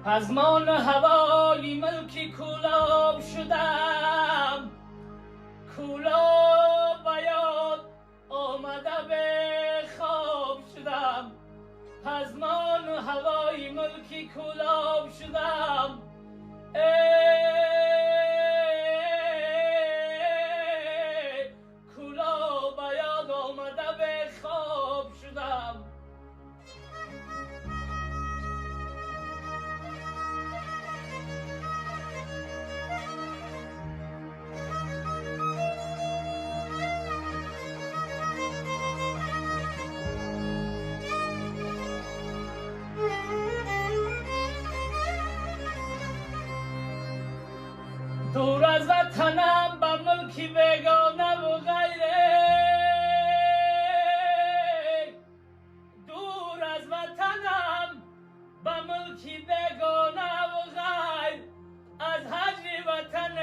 پزمان هوای ملکی کولاب شدم، کولاب بیاد آمده به خواب شدم. پزمان هوای ملکی کولاب شدم، کولاب بیاد آمده به خواب شدم. دور از وطنم به ملکی بیگانه و غیره، دور از وطنم به ملکی بیگانه و غیر، از هجر وطن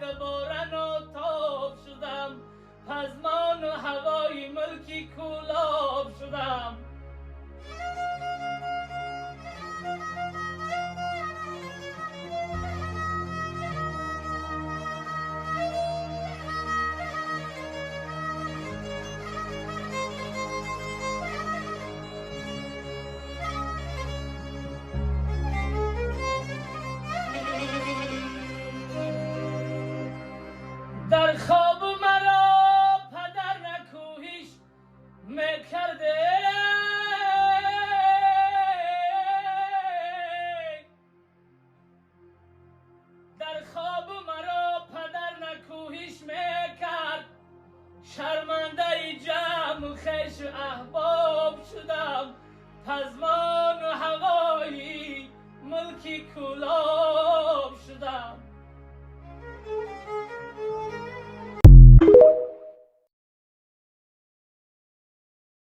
دوباره ناتاب شدم. پزمان و هوای ملکی کولاب شدم. در خواب مرا پدر نکوهش میکرده، در خواب مرا پدر نکوهش میکرد. شرمنده جمع خویش و احباب شدم. پزمان